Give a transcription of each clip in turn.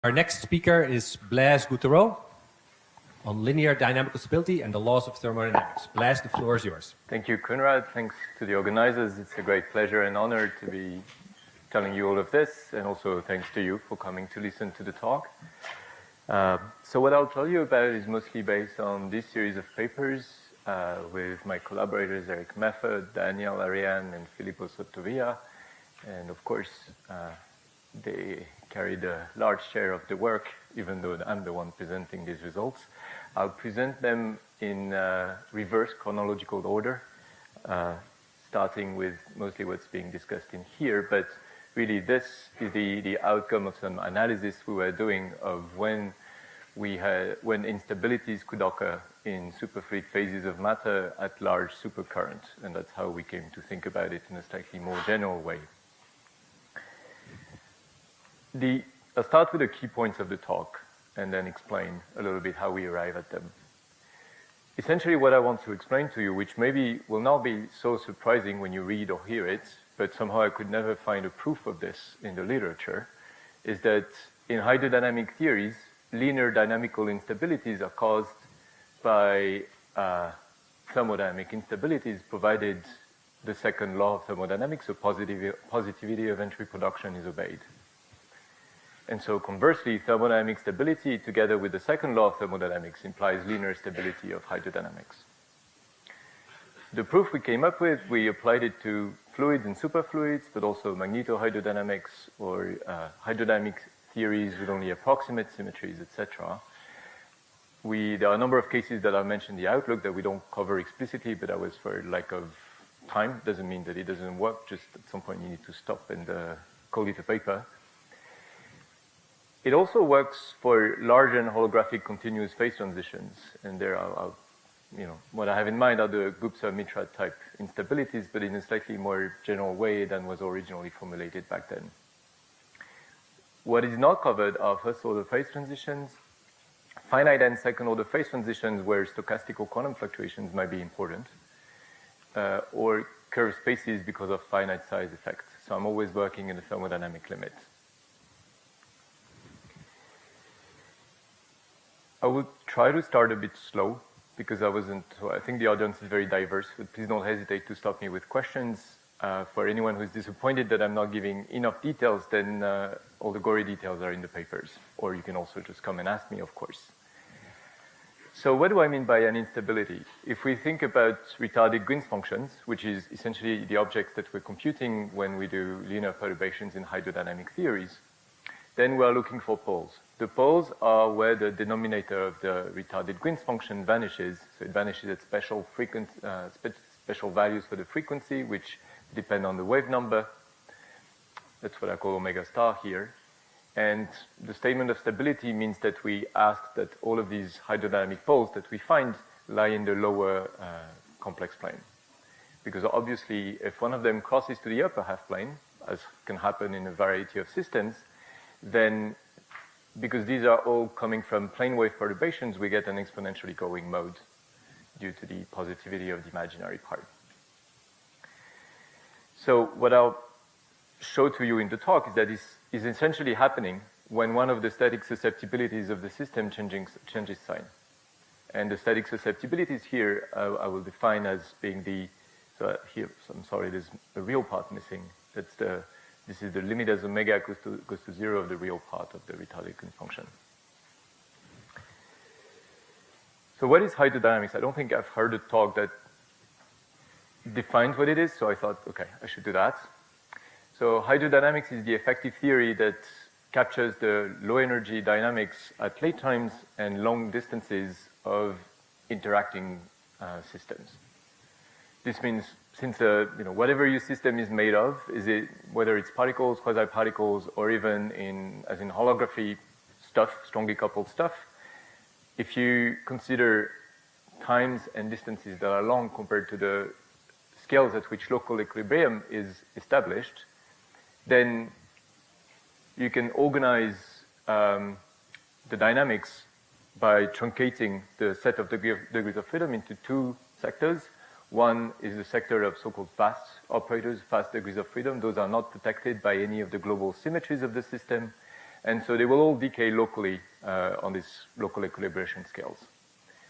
Our next speaker is Blaise Goutéraux on linear dynamical stability and the laws of thermodynamics. Blaise, the floor is yours. Thank you, Conrad. Thanks to the organizers. It's a great pleasure and honor to be telling you all of this, and also thanks to you for coming to listen to the talk. So what I'll tell you about is mostly based on this series of papers with my collaborators Eric Mefford, Daniel Ariane, and Filippo Sottovia. And of course, they carried a large share of the work, even though I'm the one presenting these results. I'll present them in reverse chronological order, starting with mostly what's being discussed in here, but really this is the outcome of some analysis we were doing of when instabilities could occur in superfluid phases of matter at large supercurrent, and that's how we came to think about it in a slightly more general way. I'll start with the key points of the talk and then explain a little bit how we arrive at them. Essentially what I want to explain to you, which maybe will not be so surprising when you read or hear it, but somehow I could never find a proof of this in the literature, is that in hydrodynamic theories, linear dynamical instabilities are caused by thermodynamic instabilities, provided the second law of thermodynamics, so positivity of entry production, is obeyed. And so conversely, thermodynamic stability together with the second law of thermodynamics implies linear stability of hydrodynamics. The proof we came up with, we applied it to fluids and superfluids, but also magnetohydrodynamics or hydrodynamic theories with only approximate symmetries, etc. There are a number of cases that I mentioned in the Outlook that we don't cover explicitly, but that was for lack of time. Doesn't mean that it doesn't work, just at some point you need to stop and call it a paper. It also works for large and holographic continuous phase transitions, and there are, what I have in mind are the Gupta-Mitra type instabilities, but in a slightly more general way than was originally formulated back then. What is not covered are first-order phase transitions, finite and second-order phase transitions where stochastical quantum fluctuations might be important, or curved spaces because of finite size effects. So I'm always working in the thermodynamic limit. I will try to start a bit slow because I think the audience is very diverse, but please don't hesitate to stop me with questions. For anyone who's disappointed that I'm not giving enough details, then all the gory details are in the papers, or you can also just come and ask me, of course. So what do I mean by an instability? If we think about retarded Green's functions, which is essentially the objects that we're computing when we do linear perturbations in hydrodynamic theories, then we are looking for poles. The poles are where the denominator of the retarded Green's function vanishes. So it vanishes at special values for the frequency, which depend on the wave number. That's what I call omega star here. And the statement of stability means that we ask that all of these hydrodynamic poles that we find lie in the lower complex plane. Because obviously, if one of them crosses to the upper half plane, as can happen in a variety of systems, then because these are all coming from plane wave perturbations, we get an exponentially going mode due to the positivity of the imaginary part. So what I'll show to you in the talk is that this is essentially happening when one of the static susceptibilities of the system changes sign. And the static susceptibilities here I will define as being so I'm sorry, there's a real part missing. This is the limit as omega goes to 0 of the real part of the retarded Green function. So what is hydrodynamics? I don't think I've heard a talk that defines what it is, so I thought, okay, I should do that. So hydrodynamics is the effective theory that captures the low energy dynamics at late times and long distances of interacting systems. This means since whatever your system is made of, whether it's particles, quasi-particles, or even as in holography stuff, strongly coupled stuff, if you consider times and distances that are long compared to the scales at which local equilibrium is established, then you can organize the dynamics by truncating the set of degrees of freedom into two sectors. One is the sector of so-called fast operators, fast degrees of freedom. Those are not protected by any of the global symmetries of the system. And so they will all decay locally on these local equilibration scales.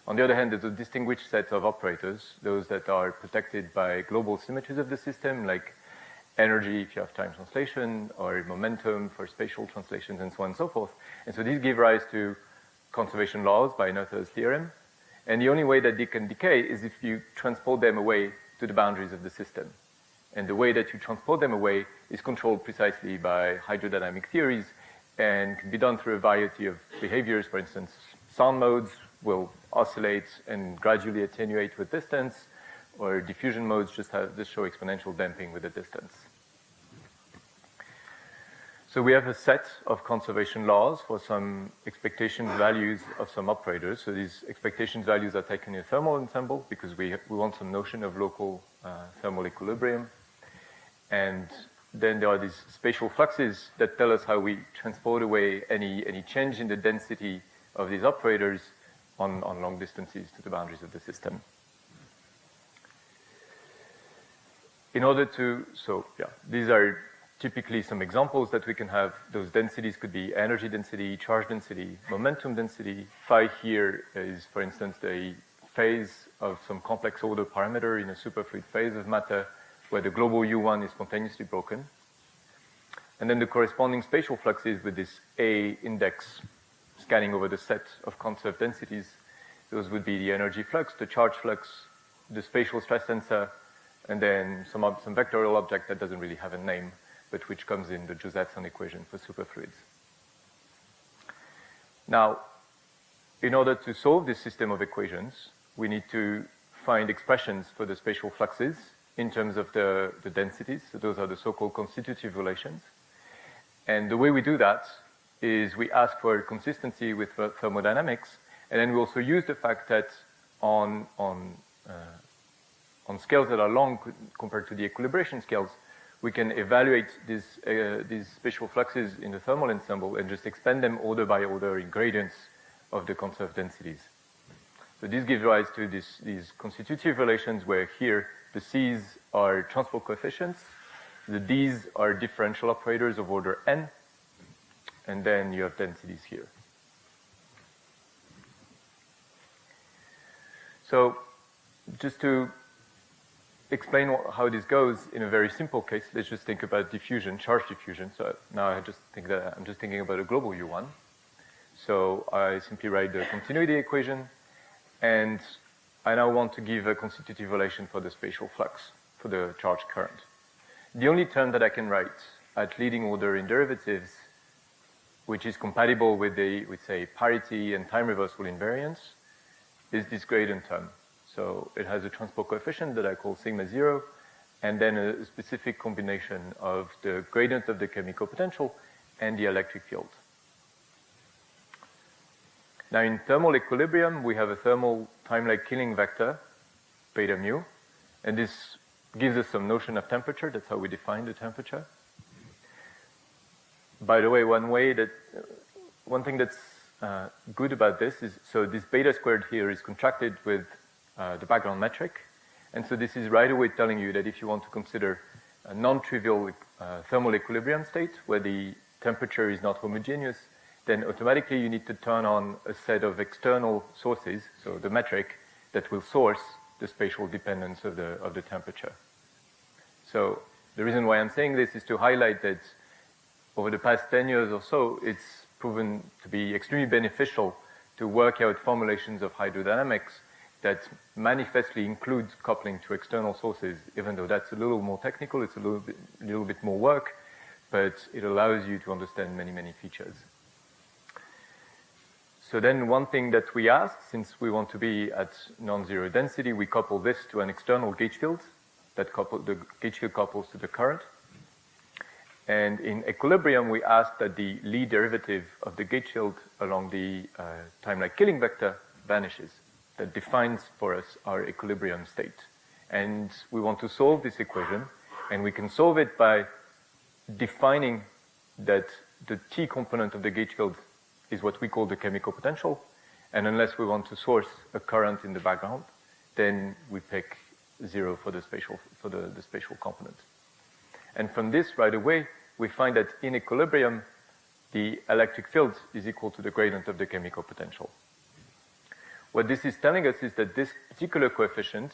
On the other hand, there's a distinguished set of operators, those that are protected by global symmetries of the system, like energy if you have time translation, or momentum for spatial translations, and so on and so forth. And so these give rise to conservation laws by Noether's theorem. And the only way that they can decay is if you transport them away to the boundaries of the system. And the way that you transport them away is controlled precisely by hydrodynamic theories and can be done through a variety of behaviors. For instance, sound modes will oscillate and gradually attenuate with distance, or diffusion modes just show exponential damping with the distance. So we have a set of conservation laws for some expectation values of some operators. So these expectation values are taken in a thermal ensemble because we want some notion of local thermal equilibrium. And then there are these spatial fluxes that tell us how we transport away any change in the density of these operators on long distances to the boundaries of the system. In order to, these are typically some examples that we can have. Those densities could be energy density, charge density, momentum density. Phi here is, for instance, the phase of some complex order parameter in a superfluid phase of matter where the global U1 is spontaneously broken. And then the corresponding spatial fluxes with this A index scanning over the set of conserved densities. Those would be the energy flux, the charge flux, the spatial stress tensor, and then some vectorial object that doesn't really have a name, but which comes in the Josephson equation for superfluids. Now, in order to solve this system of equations, we need to find expressions for the spatial fluxes in terms of the densities. So those are the so-called constitutive relations. And the way we do that is we ask for consistency with thermodynamics, and then we also use the fact that on scales that are long compared to the equilibration scales, we can evaluate these spatial fluxes in the thermal ensemble and just expand them order by order in gradients of the conserved densities. So this gives rise to these constitutive relations where here the C's are transport coefficients, the D's are differential operators of order n, and then you have densities here. So just to explain how this goes in a very simple case, let's just think about diffusion, charge diffusion. So now I'm just thinking about a global U1. So I simply write the continuity equation, and I now want to give a constitutive relation for the spatial flux, for the charge current. The only term that I can write at leading order in derivatives, which is compatible with say, parity and time reversal invariance, is this gradient term. So it has a transport coefficient that I call sigma 0, and then a specific combination of the gradient of the chemical potential and the electric field. Now in thermal equilibrium, we have a thermal time-like killing vector, beta mu, and this gives us some notion of temperature. That's how we define the temperature. By the way, one thing that's good about this is, so this beta squared here is contracted with the background metric. And so this is right away telling you that if you want to consider a non-trivial thermal equilibrium state where the temperature is not homogeneous, then automatically you need to turn on a set of external sources, so the metric, that will source the spatial dependence of the temperature. So the reason why I'm saying this is to highlight that over the past 10 years or so, it's proven to be extremely beneficial to work out formulations of hydrodynamics that manifestly include coupling to external sources, even though that's a little more technical, it's a little bit more work, but it allows you to understand many, many features. So then one thing that we ask, since we want to be at non-zero density, we couple this to an external gauge field, the gauge field couples to the current. And in equilibrium, we ask that the Lie derivative of the gauge field along the time-like killing vector vanishes. That defines for us our equilibrium state. And we want to solve this equation, and we can solve it by defining that the T component of the gauge field is what we call the chemical potential, and unless we want to source a current in the background, then we pick 0 for the spatial component. And from this right away, we find that in equilibrium, the electric field is equal to the gradient of the chemical potential. What this is telling us is that this particular coefficient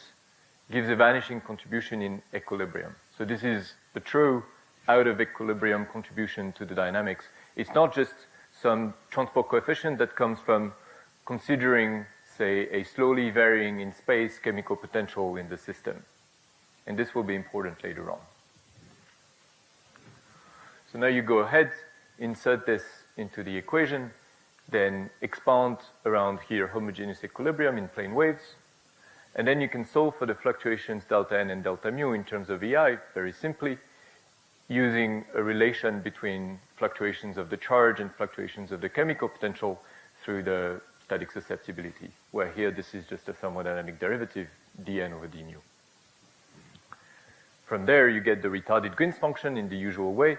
gives a vanishing contribution in equilibrium. So this is the true out of equilibrium contribution to the dynamics. It's not just some transport coefficient that comes from considering, say, a slowly varying in space chemical potential in the system. And this will be important later on. So now you go ahead, insert this into the equation, then expand around here homogeneous equilibrium in plane waves, and then you can solve for the fluctuations delta n and delta mu in terms of EI very simply, using a relation between fluctuations of the charge and fluctuations of the chemical potential through the static susceptibility, where here this is just a thermodynamic derivative, dn over d mu. From there, you get the retarded Green's function in the usual way,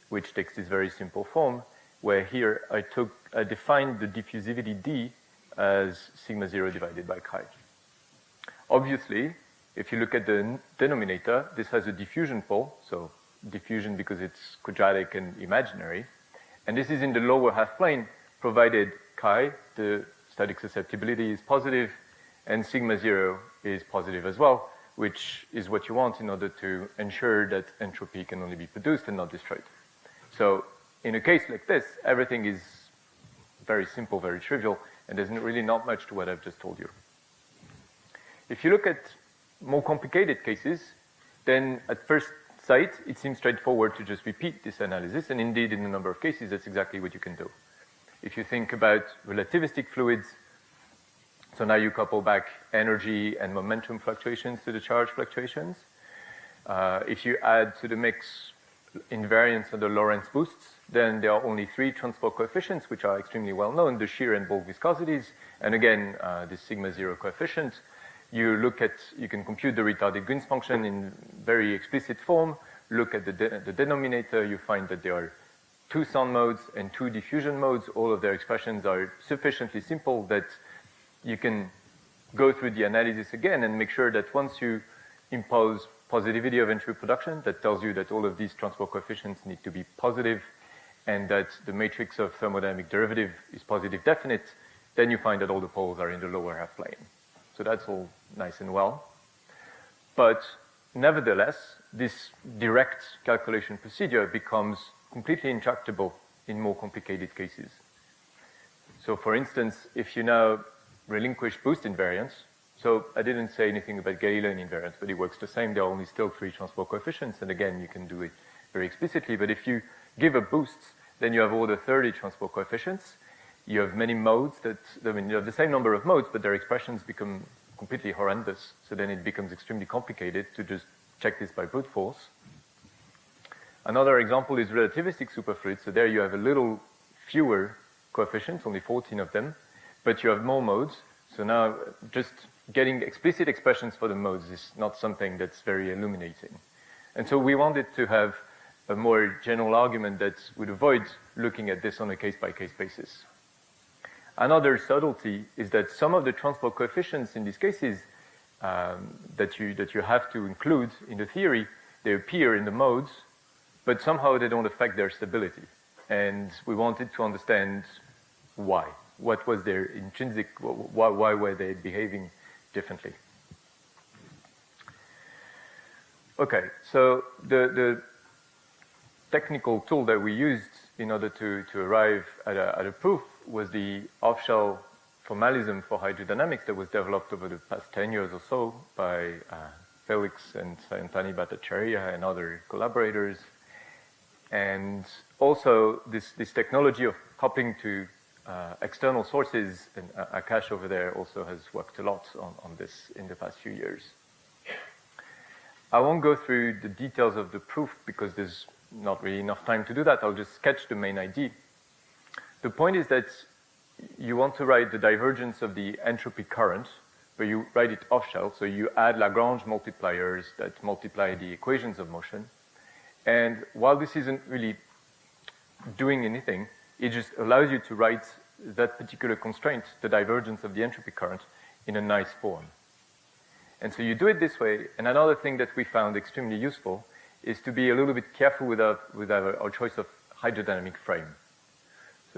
which takes this very simple form, where here I defined the diffusivity d as sigma 0 divided by chi. Obviously, if you look at the denominator, this has a diffusion pole, so diffusion because it's quadratic and imaginary, and this is in the lower half plane, provided chi, the static susceptibility, is positive, and sigma 0 is positive as well, which is what you want in order to ensure that entropy can only be produced and not destroyed. So in a case like this, everything is very simple, very trivial, and there's really not much to what I've just told you. If you look at more complicated cases, then at first sight, it seems straightforward to just repeat this analysis, and indeed, in a number of cases, that's exactly what you can do. If you think about relativistic fluids, so now you couple back energy and momentum fluctuations to the charge fluctuations. If you add to the mix invariance of the Lorentz boosts, then there are only three transport coefficients, which are extremely well known, the shear and bulk viscosities, and again, this sigma 0 coefficient. You can compute the retarded Green's function in very explicit form, look at the denominator, you find that there are two sound modes and two diffusion modes. All of their expressions are sufficiently simple that you can go through the analysis again and make sure that once you impose positivity of entropy production, that tells you that all of these transport coefficients need to be positive and that the matrix of thermodynamic derivative is positive definite, then you find that all the poles are in the lower half plane. So that's all nice and well. But nevertheless, this direct calculation procedure becomes completely intractable in more complicated cases. So for instance, if you now relinquish boost invariance, so I didn't say anything about Galilean invariance, but it works the same. There are only still three transport coefficients, and again, you can do it very explicitly. But if you give a boost, then you have all the 30 transport coefficients. You have many modes you have the same number of modes, but their expressions become completely horrendous. So then it becomes extremely complicated to just check this by brute force. Another example is relativistic superfluids. So there you have a little fewer coefficients, only 14 of them, but you have more modes. So now just getting explicit expressions for the modes is not something that's very illuminating. And so we wanted to have a more general argument that would avoid looking at this on a case-by-case basis. Another subtlety is that some of the transport coefficients in these cases that you have to include in the theory, they appear in the modes, but somehow they don't affect their stability. And we wanted to understand why. What was their intrinsic, why were they behaving differently? Okay, so the technical tool that we used in order to arrive at a proof was the off-shell formalism for hydrodynamics that was developed over the past 10 years or so by Felix and Sayantani Bhattacharya and other collaborators. And also this technology of coupling to external sources, and Akash over there also has worked a lot on this in the past few years. I won't go through the details of the proof because there's not really enough time to do that. I'll just sketch the main idea. The point is that you want to write the divergence of the entropy current, but you write it off-shell, so you add Lagrange multipliers that multiply the equations of motion. And while this isn't really doing anything, it just allows you to write that particular constraint, the divergence of the entropy current, in a nice form. And so you do it this way, and another thing that we found extremely useful is to be a little bit careful with our choice of hydrodynamic frame.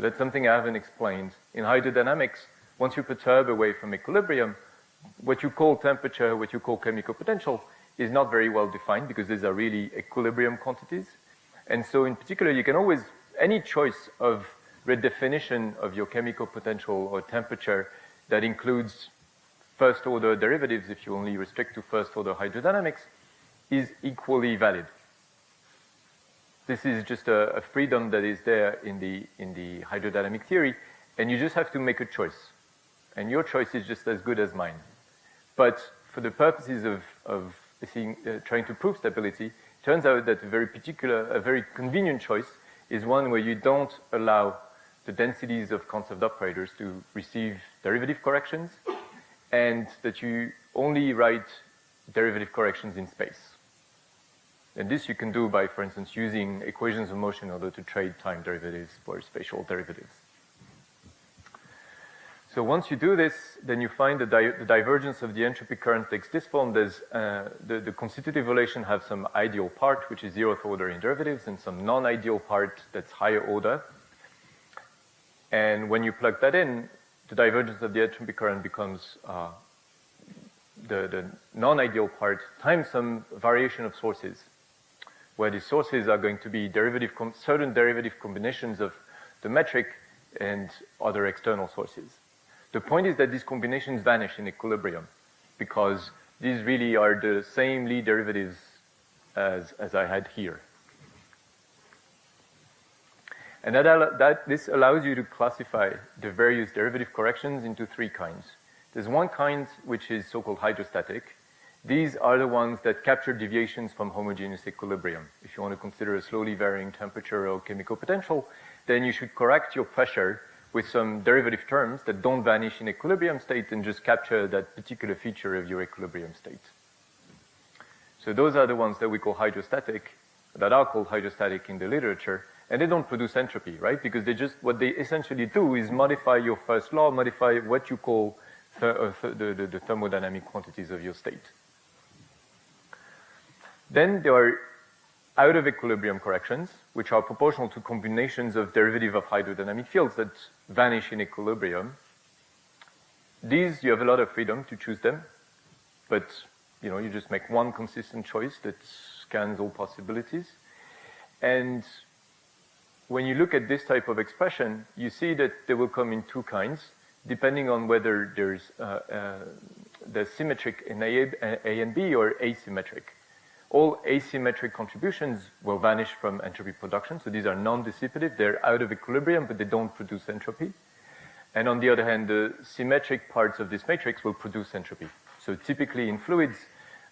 So that's something I haven't explained. In hydrodynamics, once you perturb away from equilibrium, what you call temperature, what you call chemical potential, is not very well defined because these are really equilibrium quantities. And so in particular, you can always, any choice of redefinition of your chemical potential or temperature that includes first order derivatives, if you only restrict to first order hydrodynamics, is equally valid. This is just a freedom that is there in the hydrodynamic theory, and you just have to make a choice. And your choice is just as good as mine. But for the purposes of trying to prove stability, it turns out that a very convenient choice is one where you don't allow the densities of conserved operators to receive derivative corrections, and that you only write derivative corrections in space. And this you can do by, for instance, using equations of motion in order to trade time derivatives for spatial derivatives. So once you do this, then you find the divergence of the entropy current takes this form. There's the constitutive relation have some ideal part, which is zeroth order in derivatives, and some non-ideal part that's higher order. And when you plug that in, the divergence of the entropy current becomes the non-ideal part times some variation of sources, where the sources are going to be certain derivative combinations of the metric and other external sources. The point is that these combinations vanish in equilibrium because these really are the same Lie derivatives as I had here. And this allows you to classify the various derivative corrections into three kinds. There's one kind which is so-called hydrostatic. These are the ones that capture deviations from homogeneous equilibrium. If you want to consider a slowly varying temperature or chemical potential, then you should correct your pressure with some derivative terms that don't vanish in equilibrium state and just capture that particular feature of your equilibrium state. So those are the ones that we call hydrostatic, that are called hydrostatic in the literature, and they don't produce entropy, right? Because what they essentially do is modify your first law, modify what you call the thermodynamic quantities of your state. Then there are out of equilibrium corrections, which are proportional to combinations of derivative of hydrodynamic fields that vanish in equilibrium. These, you have a lot of freedom to choose them, but you just make one consistent choice that scans all possibilities. And when you look at this type of expression, you see that they will come in two kinds, depending on whether there's the symmetric in A and B or asymmetric. All asymmetric contributions will vanish from entropy production. So these are non-dissipative. They're out of equilibrium, but they don't produce entropy. And on the other hand, the symmetric parts of this matrix will produce entropy. So typically in fluids,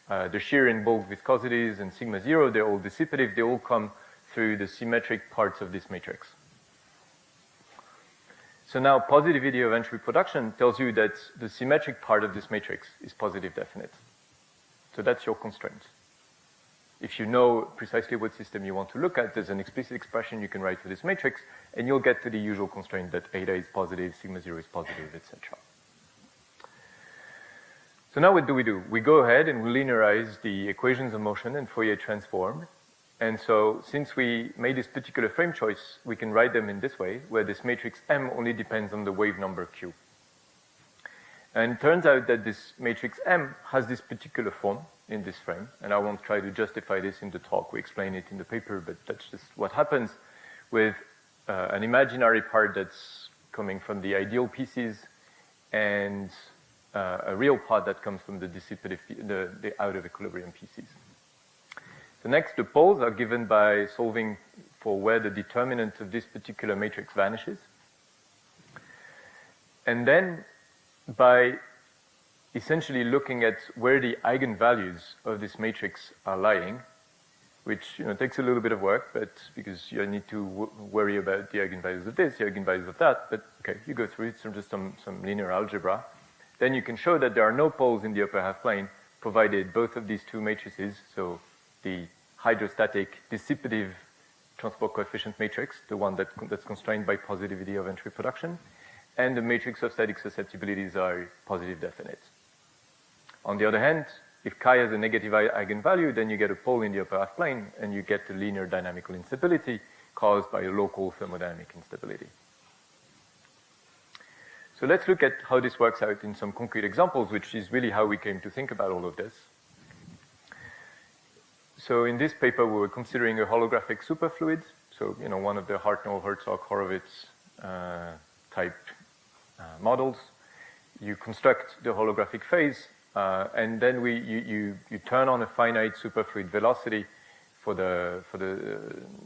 the shear and bulk viscosities and sigma zero, they're all dissipative. They all come through the symmetric parts of this matrix. So now positivity of entropy production tells you that the symmetric part of this matrix is positive definite. So that's your constraint. If you know precisely what system you want to look at, there's an explicit expression you can write for this matrix, and you'll get to the usual constraint that eta is positive, sigma zero is positive, etc. So now what do? We go ahead and we linearize the equations of motion and Fourier transform. And so since we made this particular frame choice, we can write them in this way, where this matrix M only depends on the wave number Q. And it turns out that this matrix M has this particular form in this frame, and I won't try to justify this in the talk. We explain it in the paper, but that's just what happens with an imaginary part that's coming from the ideal pieces and a real part that comes from the dissipative, the out of equilibrium pieces. So next, the poles are given by solving for where the determinant of this particular matrix vanishes. And then by essentially looking at where the eigenvalues of this matrix are lying, which takes a little bit of work, but because you need to worry about the eigenvalues of this, the eigenvalues of that, but okay, you go through it, just some linear algebra. Then you can show that there are no poles in the upper half plane, provided both of these two matrices, so the hydrostatic dissipative transport coefficient matrix, the one that's constrained by positivity of entropy production, and the matrix of static susceptibilities are positive definite. On the other hand, if chi has a negative eigenvalue, then you get a pole in the upper half plane, and you get the linear dynamical instability caused by a local thermodynamic instability. So let's look at how this works out in some concrete examples, which is really how we came to think about all of this. So in this paper, we were considering a holographic superfluid. So, one of the Hartnell, Herzog, Horowitz type models. You construct the holographic phase, and then you turn on a finite superfluid velocity for the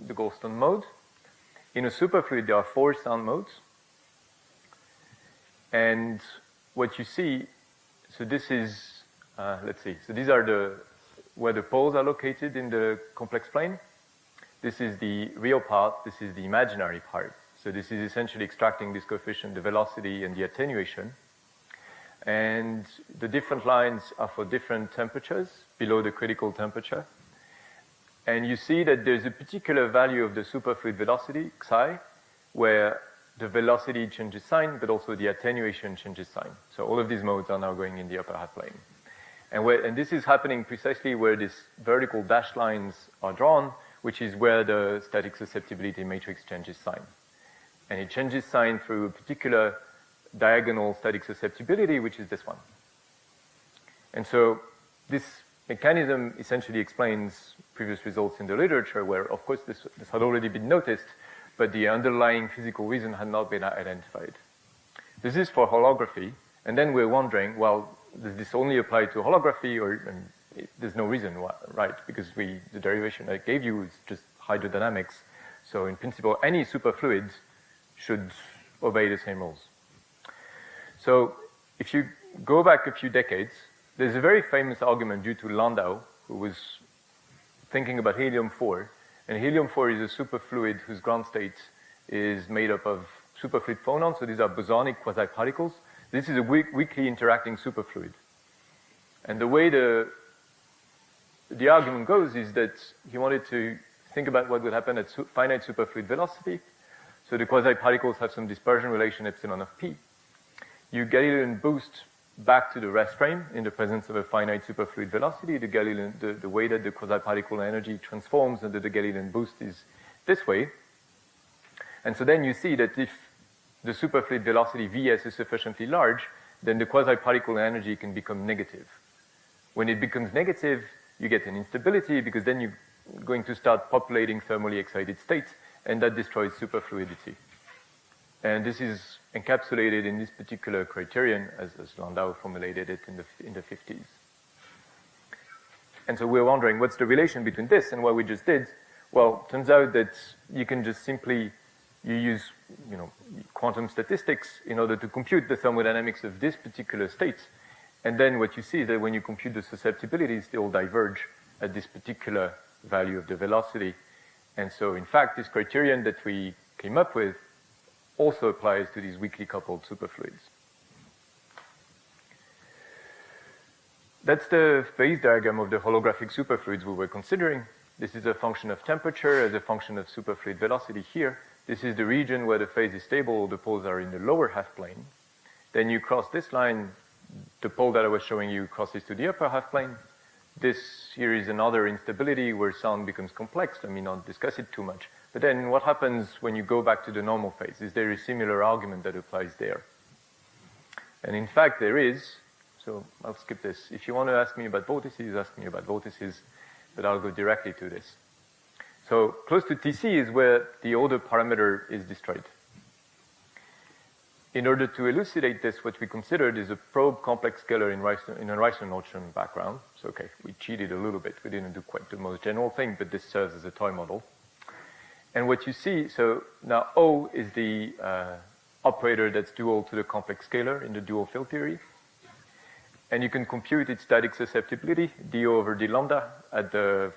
Goldstone mode. In a superfluid, there are 4 sound modes. And what you see, so this is, let's see, so these are where the poles are located in the complex plane. This is the real part, this is the imaginary part. So this is essentially extracting this coefficient, the velocity and the attenuation. And the different lines are for different temperatures, below the critical temperature. And you see that there's a particular value of the superfluid velocity, psi, where the velocity changes sign, but also the attenuation changes sign. So all of these modes are now going in the upper half plane. And this is happening precisely where these vertical dashed lines are drawn, which is where the static susceptibility matrix changes sign. And it changes sign through a particular diagonal static susceptibility, which is this one. And so this mechanism essentially explains previous results in the literature where, of course, this had already been noticed, but the underlying physical reason had not been identified. This is for holography, and then we're wondering, well, does this only apply to holography, or there's no reason why, right? Because the derivation I gave you is just hydrodynamics. So in principle, any superfluid should obey the same rules. So if you go back a few decades, there's a very famous argument due to Landau, who was thinking about helium-4. And helium-4 is a superfluid whose ground state is made up of superfluid phonons. So these are bosonic quasi-particles. This is a weakly interacting superfluid. And the way the argument goes is that he wanted to think about what would happen at finite superfluid velocity. So the quasi-particles have some dispersion relation epsilon of p. You Galilean boost back to the rest frame in the presence of a finite superfluid velocity. The way that the quasi-particle energy transforms under the Galilean boost is this way. And so then you see that if the superfluid velocity Vs is sufficiently large, then the quasi-particle energy can become negative. When it becomes negative, you get an instability because then you're going to start populating thermally excited states, and that destroys superfluidity. And this is encapsulated in this particular criterion as Landau formulated it in the 50s. And so we're wondering, what's the relation between this and what we just did? Well, it turns out that you can just simply, you use quantum statistics in order to compute the thermodynamics of this particular state. And then what you see is that when you compute the susceptibilities, they all diverge at this particular value of the velocity. And so, in fact, this criterion that we came up with also applies to these weakly coupled superfluids. That's the phase diagram of the holographic superfluids we were considering. This is a function of temperature as a function of superfluid velocity here. This is the region where the phase is stable, the poles are in the lower half plane. Then you cross this line, the pole that I was showing you crosses to the upper half plane. This here is another instability where sound becomes complex. I may not discuss it too much. But then what happens when you go back to the normal phase? Is there a similar argument that applies there? And in fact, there is. So I'll skip this. If you want to ask me about vortices, ask me about vortices, but I'll go directly to this. So close to Tc is where the order parameter is destroyed. In order to elucidate this, what we considered is a probe complex scalar in a Reissner-Nordström background. So, okay, we cheated a little bit. We didn't do quite the most general thing, but this serves as a toy model. And what you see, so now O is the operator that's dual to the complex scalar in the dual field theory. And you can compute its static susceptibility, dO over d lambda,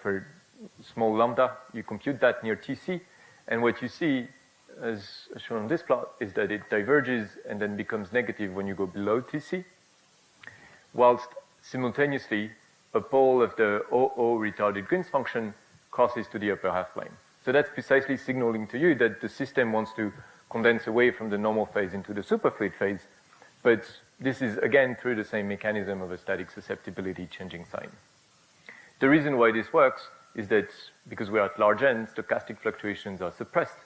for small lambda. You compute that near Tc. And what you see, as shown on this plot, is that it diverges and then becomes negative when you go below Tc, whilst simultaneously a pole of the OO retarded Green's function crosses to the upper half plane. So that's precisely signaling to you that the system wants to condense away from the normal phase into the superfluid phase, but this is again through the same mechanism of a static susceptibility changing sign. The reason why this works is that because we're at large n, stochastic fluctuations are suppressed,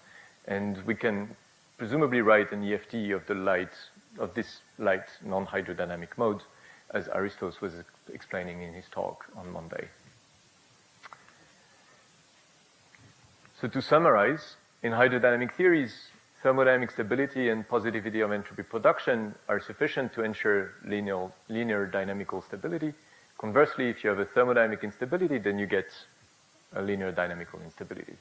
and we can presumably write an EFT of the light of this light non-hydrodynamic mode, as Aristotle was explaining in his talk on Monday. So to summarize, in hydrodynamic theories, thermodynamic stability and positivity of entropy production are sufficient to ensure linear dynamical stability. Conversely, if you have a thermodynamic instability, then you get a linear dynamical instability.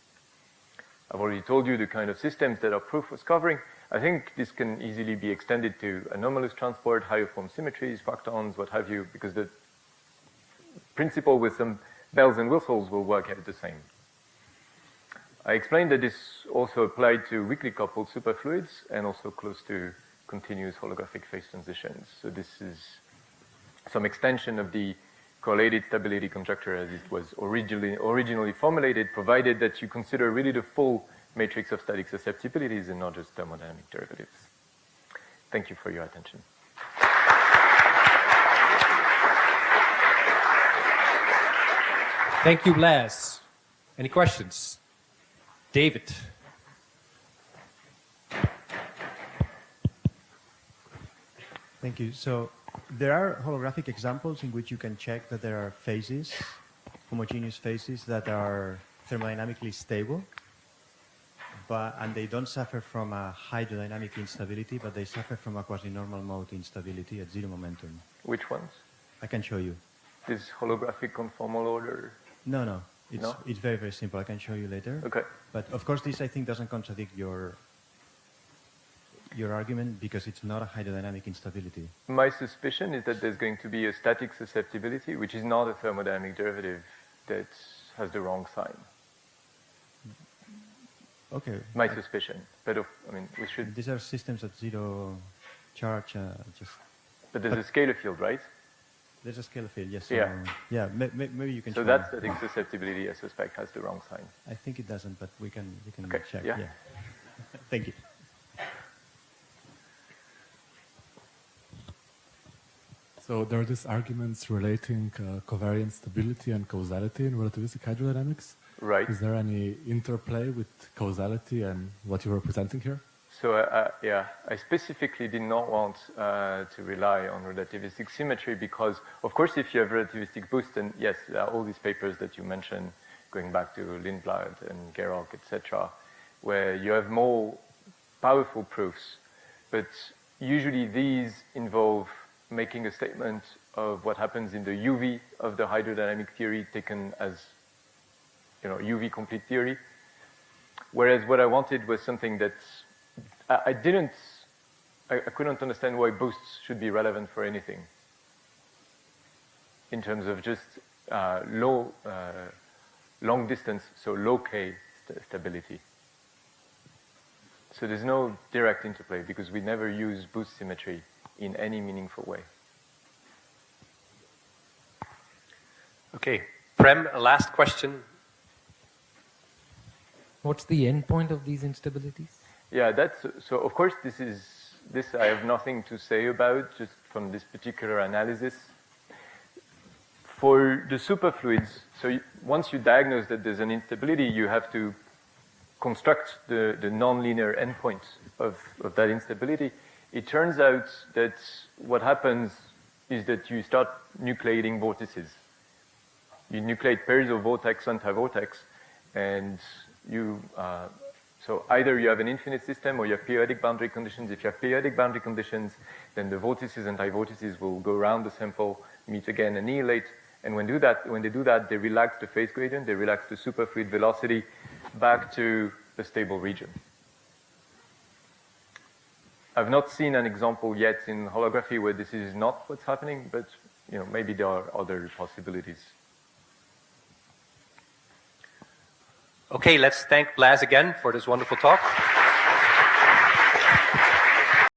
I've already told you the kind of systems that our proof was covering. I think this can easily be extended to anomalous transport, higher form symmetries, fractons, what have you, because the principle with some bells and whistles will work out the same. I explained that this also applied to weakly coupled superfluids and also close to continuous holographic phase transitions. So this is some extension of the correlated stability conjecture as it was originally formulated, provided that you consider really the full matrix of static susceptibilities and not just thermodynamic derivatives. Thank you for your attention. Thank you, Blaise. Any questions? David. Thank you. So there are holographic examples in which you can check that there are phases, homogeneous phases that are thermodynamically stable, and they don't suffer from a hydrodynamic instability, but they suffer from a quasi-normal mode instability at zero momentum. Which ones? I can show you. This holographic conformal order? No. It's very, very simple. I can show you later. Okay. But of course, this I think doesn't contradict your argument because it's not a hydrodynamic instability. My suspicion is that there's going to be a static susceptibility, which is not a thermodynamic derivative, that has the wrong sign. Okay. My suspicion. But we should. These are systems at zero charge. But there's a scalar field, right? There's a scalar field, yes. Yeah. Maybe you can. So that static susceptibility, I suspect, has the wrong sign. I think it doesn't, but we can Okay. check. Yeah. Thank you. So there are these arguments relating covariance stability and causality in relativistic hydrodynamics. Right. Is there any interplay with causality and what you're representing here? So I specifically did not want to rely on relativistic symmetry because, of course, if you have relativistic boost, then yes, there are all these papers that you mentioned, going back to Lindblad and Gerock, etc., where you have more powerful proofs. But usually these involve making a statement of what happens in the UV of the hydrodynamic theory taken as, UV complete theory. Whereas what I wanted was something that I couldn't understand why boosts should be relevant for anything in terms of just long distance, so low K stability. So there's no direct interplay because we never use boost symmetry in any meaningful way. Okay, Prem, a last question. What's the endpoint of these instabilities? Yeah, so of course this I have nothing to say about just from this particular analysis. For the superfluids, so once you diagnose that there's an instability, you have to construct the nonlinear endpoint of that instability. It turns out that what happens is that you start nucleating vortices. You nucleate pairs of vortex, anti-vortex, and so either you have an infinite system or you have periodic boundary conditions. If you have periodic boundary conditions, then the vortices and anti-vortices will go around the sample, meet again, annihilate. And when they do that, they relax the phase gradient, they relax the superfluid velocity back to a stable region. I've not seen an example yet in holography where this is not what's happening, but maybe there are other possibilities. Okay, let's thank Blaise again for this wonderful talk.